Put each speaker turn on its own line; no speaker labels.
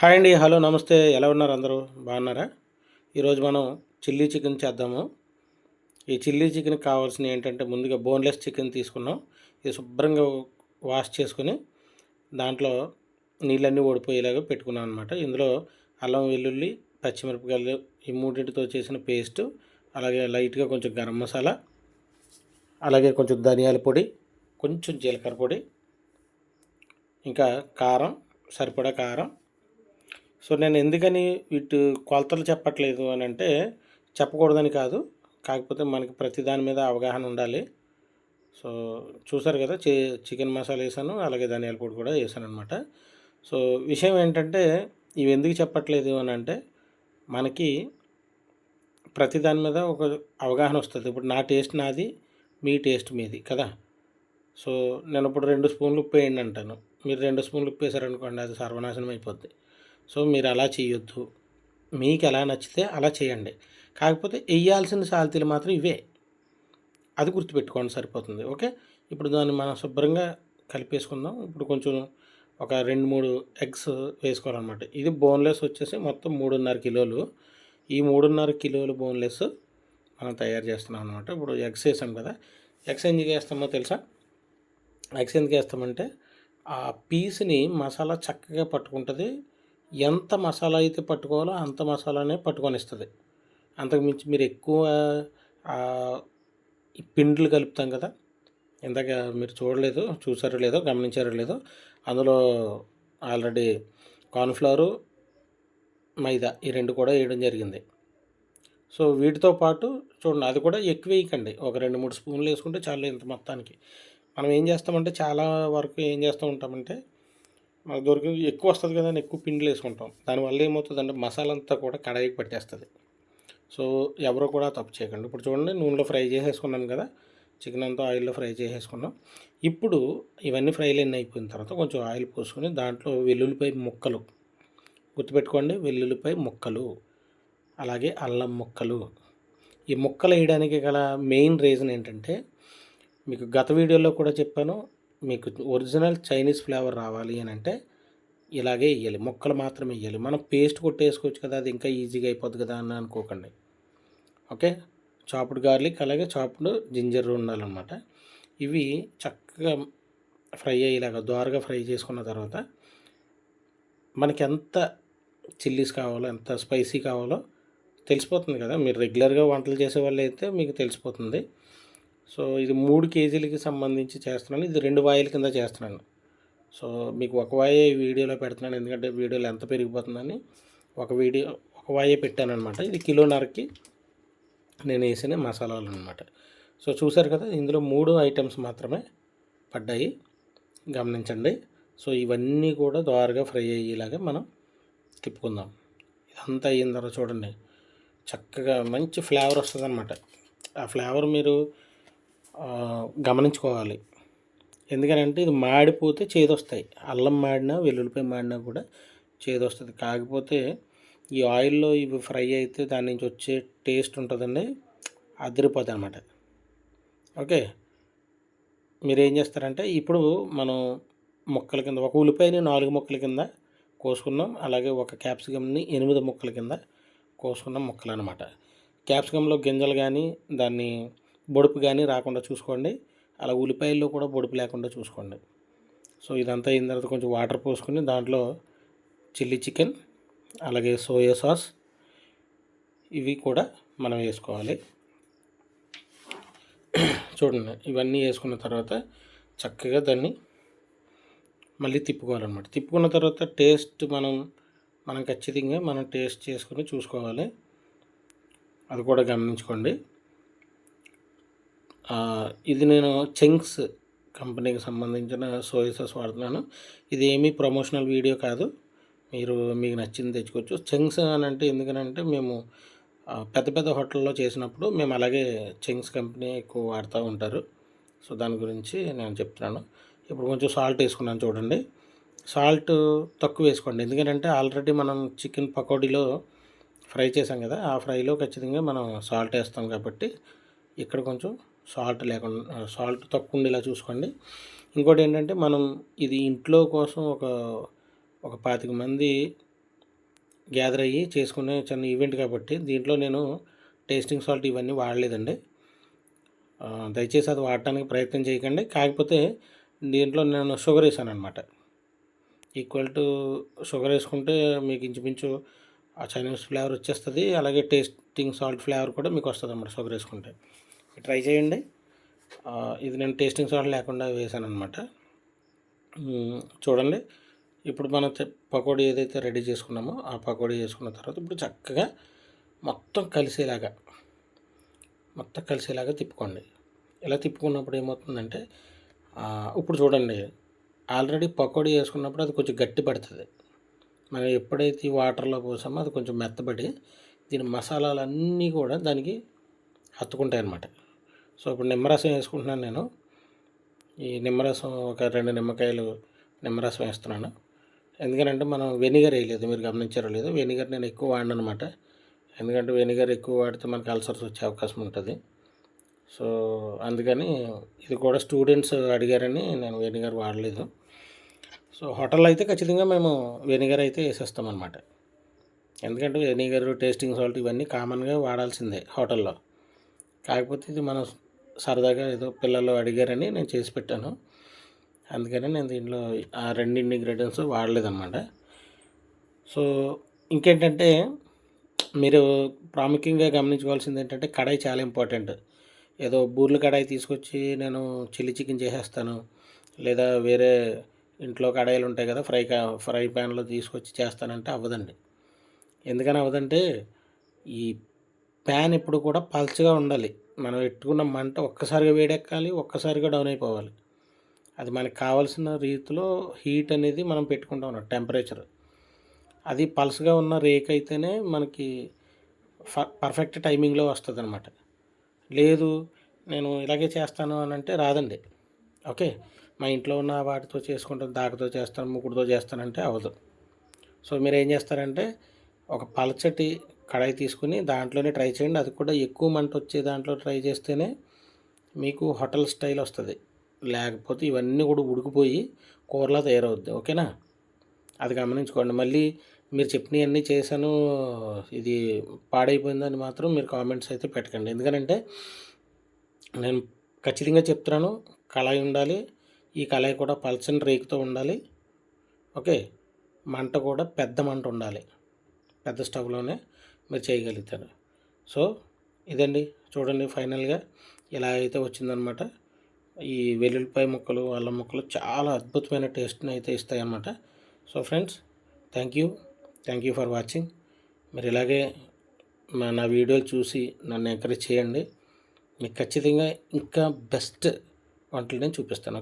Hi అండి. Hello, నమస్తే. ఎలా ఉన్నారు అందరూ? బాగున్నారా? ఈరోజు మనం చిల్లీ చికెన్ చేద్దాము. ఈ చిల్లీ చికెన్‌కి కావాల్సినవి ఏంటంటే, ముందుగా బోన్‌లెస్ చికెన్ తీసుకున్నాం. ఇది శుభ్రంగా వాష్ చేసుకొని, దాంట్లో నీళ్ళన్నీ ఓడిపోయేలాగా పెట్టుకున్నాం అనమాట. ఇందులో అల్లం, వెల్లుల్లి, పచ్చిమిరపకాయలు ఈ మూడింటితో చేసిన పేస్టు, అలాగే లైట్‌గా కొంచెం గరం మసాలా, అలాగే కొంచెం ధనియాల పొడి, కొంచెం జీలకర్ర పొడి, ఇంకా కారం, సరిపడా కారం. సో నేను ఎందుకని వీటి కొలతలు చెప్పట్లేదు అని అంటే, చెప్పకూడదని కాదు, కాకపోతే మనకి ప్రతి దాని మీద అవగాహన ఉండాలి. సో చూసారు కదా, చికెన్ మసాలా వేసాను, అలాగే ధనియాల పొడి కూడా వేసాను అనమాట. సో విషయం ఏంటంటే, ఇవి ఎందుకు చెప్పట్లేదు అని అంటే, మనకి ప్రతి దాని మీద ఒక అవగాహన వస్తుంది. ఇప్పుడు నా టేస్ట్ నాది, మీ టేస్ట్ మీది కదా. సో నేను ఇప్పుడు 2 స్పూన్లు ఉప్పు వేయండి అంటాను, మీరు 2 స్పూన్లు ఉప్పు వేసారనుకోండి, అది సర్వనాశనం అయిపోద్ది. సో మీరు అలా చేయొద్దు, మీకు ఎలా నచ్చితే అలా చేయండి. కాకపోతే వేయాల్సిన సాల్తీలు మాత్రం ఇవే, అది గుర్తుపెట్టుకోండి, సరిపోతుంది. ఓకే. ఇప్పుడు దాన్ని మనం శుభ్రంగా కలిపేసుకుందాం. ఇప్పుడు కొంచెం ఒక 2-3 ఎగ్స్ వేసుకోవాలన్నమాట. ఇది బోన్లెస్ వచ్చేసి మొత్తం 3.5 కిలోలు. ఈ 3.5 కిలోలు బోన్లెస్ మనం తయారు చేస్తున్నాం అనమాట. ఇప్పుడు ఎగ్స్ వేసాం కదా, ఎగ్స్ ఎందుకు వేస్తామో తెలుసా? ఎగ్స్ ఎందుకు వేస్తామంటే, ఆ పీస్ని మసాలా చక్కగా పట్టుకుంటుంది. ఎంత మసాలా అయితే పట్టుకోవాలో అంత మసాలానే పట్టుకొని ఇస్తుంది. అంతకుమించి మీరు ఎక్కువ ఈ పిండిలు కలుపుతాం కదా, ఇందాక మీరు చూసారో లేదో, గమనించారో లేదో, అందులో ఆల్రెడీ కార్న్‌ఫ్లోరు, మైదా ఈ 2 కూడా వేయడం జరిగింది. సో వీటితో పాటు చూడండి, అది కూడా ఎక్కువ వేయకండి, ఒక 2-3 స్పూన్లు వేసుకుంటే చాలు ఇంత మొత్తానికి. మనం ఏం చేస్తామంటే, చాలా వరకు ఏం చేస్తూ ఉంటామంటే, మనకు దొరికింది ఎక్కువ వస్తుంది కదా అని ఎక్కువ పిండిలు వేసుకుంటాం. దానివల్ల ఏమవుతుందంటే, మసాలా అంతా కూడా కడాయికి పట్టేస్తుంది. సో ఎవరో కూడా తప్పు చేయకండి. ఇప్పుడు చూడండి, నూనెలో ఫ్రై చేసేసుకున్నాం కదా, చికెన్ అంతా ఆయిల్లో ఫ్రై చేసేసుకున్నాం. ఇప్పుడు ఇవన్నీ ఫ్రైలు ఎన్ని అయిపోయిన తర్వాత కొంచెం ఆయిల్ పోసుకొని, దాంట్లో వెల్లుల్లిపాయ ముక్కలు, గుర్తుపెట్టుకోండి, వెల్లుల్లిపాయ ముక్కలు, అలాగే అల్లం ముక్కలు. ఈ ముక్కలు వేయడానికి గల మెయిన్ రీజన్ ఏంటంటే, మీకు గత వీడియోలో కూడా చెప్పాను, మీకు ఒరిజినల్ చైనీస్ ఫ్లేవర్ రావాలి అని అంటే ఇలాగే వేయాలి, ముక్కలు మాత్రమే వేయాలి. మనం పేస్ట్ కొట్టేసుకోవచ్చు కదా, అది ఇంకా ఈజీగా అయిపోద్ది కదా అని అనుకోకండి. ఓకే. చాప్డ్ గార్లిక్, అలాగే చాప్డ్ జింజర్ ఉండాలన్నమాట. ఇవి చక్కగా ఫ్రై అయ్యేలాగా దోరగా ఫ్రై చేసుకున్న తర్వాత, మనకి ఎంత చిల్లీస్ కావాలో, ఎంత స్పైసీ కావాలో తెలిసిపోతుంది కదా. మీరు రెగ్యులర్గా వంటలు చేసేవాళ్ళు అయితే మీకు తెలిసిపోతుంది. సో ఇది 3 కేజీలకి సంబంధించి చేస్తున్నాను. ఇది 2 వాయిల కింద చేస్తున్నాను. సో మీకు ఒక వాయే వీడియోలో పెడుతున్నాను, ఎందుకంటే వీడియోలో ఎంత పెరిగిపోతుందని ఒక వాయే పెట్టానమాట. ఇది కిలోన్నరకి నేను వేసిన మసాలాలు అనమాట. సో చూసారు కదా, ఇందులో 3 ఐటమ్స్ మాత్రమే పడ్డాయి, గమనించండి. సో ఇవన్నీ కూడా దోరగా ఫ్రై అయ్యేలాగా మనం తిప్పుకుందాం. ఇదంతా అయిన తర్వాత చూడండి, చక్కగా మంచి ఫ్లేవర్ వస్తుంది అనమాట. ఆ ఫ్లేవర్ మీరు గమనించుకోవాలి. ఎందుకనంటే, ఇది మాడిపోతే చేదొస్తాయి. అల్లం మాడినా, వెల్లుల్లిపాయ మాడినా కూడా చేదొస్తుంది. కాకపోతే ఈ ఆయిల్లో ఇవి ఫ్రై అయితే దాని నుంచి వచ్చే టేస్ట్ ఉంటుందండి, అదిరిపోతుంది అనమాట. ఓకే. మీరు ఏం చేస్తారంటే, ఇప్పుడు మనం ముక్కల కింద, ఒక ఉల్లిపాయని 4 ముక్కల కింద కోసుకున్నాం, అలాగే ఒక క్యాప్సికమ్ని 8 ముక్కల కింద కోసుకున్నాం ముక్కలు అనమాట. క్యాప్సికంలో గింజలు కానీ, దాన్ని బొడుపు కానీ రాకుండా చూసుకోండి. అలా ఉల్లిపాయల్లో కూడా బొడుపు లేకుండా చూసుకోండి. సో ఇదంతా అయిన తర్వాత కొంచెం వాటర్ పోసుకొని, దాంట్లో చిల్లీ చికెన్, అలాగే సోయా సాస్ ఇవి కూడా మనం వేసుకోవాలి. చూడండి, ఇవన్నీ వేసుకున్న తర్వాత చక్కగా దాన్ని మళ్ళీ తిప్పుకోవాలన్నమాట. తిప్పుకున్న తర్వాత టేస్ట్ మనం ఖచ్చితంగా మనం టేస్ట్ చేసుకొని చూసుకోవాలి, అది కూడా గమనించుకోండి. ఇది నేను చెంగ్స్ కంపెనీకి సంబంధించిన సోయా సాస్ వాడుతున్నాను. ఇది ఏమీ ప్రమోషనల్ వీడియో కాదు, మీకు నచ్చింది తెచ్చుకోవచ్చు. చెంగ్స్ అని అంటే ఎందుకనంటే, మేము పెద్ద పెద్ద హోటల్లో చేసినప్పుడు మేము అలాగే చెంగ్స్ కంపెనీ ఎక్కువ వాడుతూ ఉంటారు. సో దాని గురించి నేను చెప్తున్నాను. ఇప్పుడు కొంచెం సాల్ట్ వేసుకున్నాను చూడండి. సాల్ట్ తక్కువ వేసుకోండి, ఎందుకంటే ఆల్రెడీ మనం చికెన్ పకోడీలో ఫ్రై చేసాం కదా, ఆ ఫ్రైలో ఖచ్చితంగా మనం సాల్ట్ వేస్తాం కాబట్టి ఇక్కడ కొంచెం సాల్ట్ తక్కువ ఉండేలా చూసుకోండి. ఇంకోటి ఏంటంటే, మనం ఇది ఇంట్లో కోసం ఒక 25 మంది గ్యాదర్ అయ్యి చేసుకునే చిన్న ఈవెంట్ కాబట్టి దీంట్లో నేను టేస్టింగ్ సాల్ట్ ఇవన్నీ వాడలేదండి. దయచేసి అది వాడటానికి ప్రయత్నం చేయకండి. కాకపోతే దీంట్లో నేను షుగర్ వేసానమాట. ఈక్వల్ టు షుగర్ వేసుకుంటే మీకు ఇంచుమించు ఆ చైనీస్ ఫ్లేవర్ వచ్చేస్తుంది. అలాగే టేస్టింగ్ సాల్ట్ ఫ్లేవర్ కూడా మీకు వస్తుంది అన్నమాట షుగర్ వేసుకుంటే. ట్రై చేయండి. ఇది నేను టేస్టింగ్ సాల్ట్ లేకుండా వేసాను అనమాట. చూడండి, ఇప్పుడు మనం పకోడీ ఏదైతే రెడీ చేసుకున్నామో ఆ పకోడీ చేసుకున్న తర్వాత ఇప్పుడు చక్కగా మొత్తం కలిసేలాగా తిప్పుకోండి. ఇలా తిప్పుకున్నప్పుడు ఏమవుతుందంటే ఇప్పుడు చూడండి, ఆల్రెడీ పకోడీ వేసుకున్నప్పుడు అది కొంచెం గట్టి పడుతుంది. మనం ఎప్పుడైతే ఈ వాటర్లో పోసామో అది కొంచెం మెత్తబడి దీని మసాలాలన్నీ కూడా దానికి హత్తుకుంటాయి అన్నమాట. సో ఇప్పుడు నిమ్మరసం వేసుకుంటున్నాను నేను. ఈ నిమ్మరసం ఒక 2 నిమ్మకాయలు నిమ్మరసం వేస్తున్నాను. ఎందుకంటే మనం వెనిగర్ వేయలేదు, మీరు గమనించారో లేదో. వెనిగర్ నేను ఎక్కువ వాడను అనమాట. ఎందుకంటే వెనిగర్ ఎక్కువ వాడితే మనకు అల్సర్స్ వచ్చే అవకాశం ఉంటుంది. సో అందుకని ఇది కూడా స్టూడెంట్స్ అడిగారని నేను వెనిగర్ వాడలేదు. సో హోటల్లో అయితే ఖచ్చితంగా మేము వెనిగర్ అయితే వేసేస్తామన్నమాట. ఎందుకంటే వెనిగర్, టేస్టింగ్ సాల్ట్ ఇవన్నీ కామన్గా వాడాల్సిందే హోటల్లో. కాకపోతే ఇది మనం సరదాగా ఏదో పిల్లలు అడిగారని నేను చేసి పెట్టాను. అందుకని నేను దీంట్లో ఆ 2 ఇంగ్రీడియంట్స్ వాడలేదన్నమాట. సో ఇంకేంటంటే మీరు ప్రాముఖ్యంగా గమనించుకోవాల్సింది ఏంటంటే కడాయి చాలా ఇంపార్టెంట్. ఏదో బూర్లు కడాయి తీసుకొచ్చి నేను చిల్లీ చికెన్ చేసేస్తాను, లేదా వేరే ఇంట్లో కడాయిలు ఉంటాయి కదా, ఫ్రై ప్యాన్లో తీసుకొచ్చి చేస్తానంటే అవ్వదండి. ఎందుకని అవ్వదంటే ఈ ప్యాన్ ఎప్పుడు కూడా పల్చగా ఉండాలి. మనం పెట్టుకున్న మంట ఒక్కసారిగా వేడెక్కాలి, ఒక్కసారిగా డౌన్ అయిపోవాలి. అది మనకు కావాల్సిన రీతిలో హీట్ అనేది మనం పెట్టుకుంటాం అన్నమాట, టెంపరేచర్. అది పల్స్గా ఉన్న రేక్ అయితేనే మనకి పర్ఫెక్ట్ టైమింగ్లో వస్తుంది అనమాట. లేదు నేను ఇలాగే చేస్తాను అని అంటే రాదండి. ఓకే, మా ఇంట్లో ఉన్న వాటితో చేసుకుంటాను, దాకతో చేస్తాను, ముకుడుతో చేస్తానంటే అవ్వదు. సో మీరు ఏం చేస్తారంటే ఒక పలచటి కడాయి తీసుకుని దాంట్లోనే ట్రై చేయండి. అది కూడా ఎక్కువ మంట వచ్చే దాంట్లో ట్రై చేస్తేనే మీకు హోటల్ స్టైల్ వస్తుంది. లేకపోతే ఇవన్నీ కూడా ఉడికిపోయి కూరలా తయారవుద్ది. ఓకేనా, అది గమనించుకోండి. మళ్ళీ మీరు చెప్పినవన్నీ చేశాను, ఇది పాడైపోయిందని మాత్రం మీరు కామెంట్స్ అయితే పెట్టకండి. ఎందుకంటే నేను ఖచ్చితంగా చెప్తున్నాను, కళాయి ఉండాలి. ఈ కళాయి కూడా పల్చని రేకుతో ఉండాలి. ఓకే, మంట కూడా పెద్ద మంట ఉండాలి. పెద్ద స్టవ్లోనే మీరు చేయగలుగుతారు. సో ఇదండి, చూడండి ఫైనల్గా ఇలా అయితే వచ్చిందనమాట. ఈ వెల్లుల్లిపాయ ముక్కలు, అల్లం ముక్కలు చాలా అద్భుతమైన టేస్ట్ని అయితే ఇస్తాయి అన్నమాట. So friends, thank you for watching. మీరు ఇలాగే నా వీడియోలు చూసి నన్ను ఎంకరేజ్ చేయండి. మీకు ఖచ్చితంగా ఇంకా బెస్ట్ వంటలు నేను చూపిస్తాను.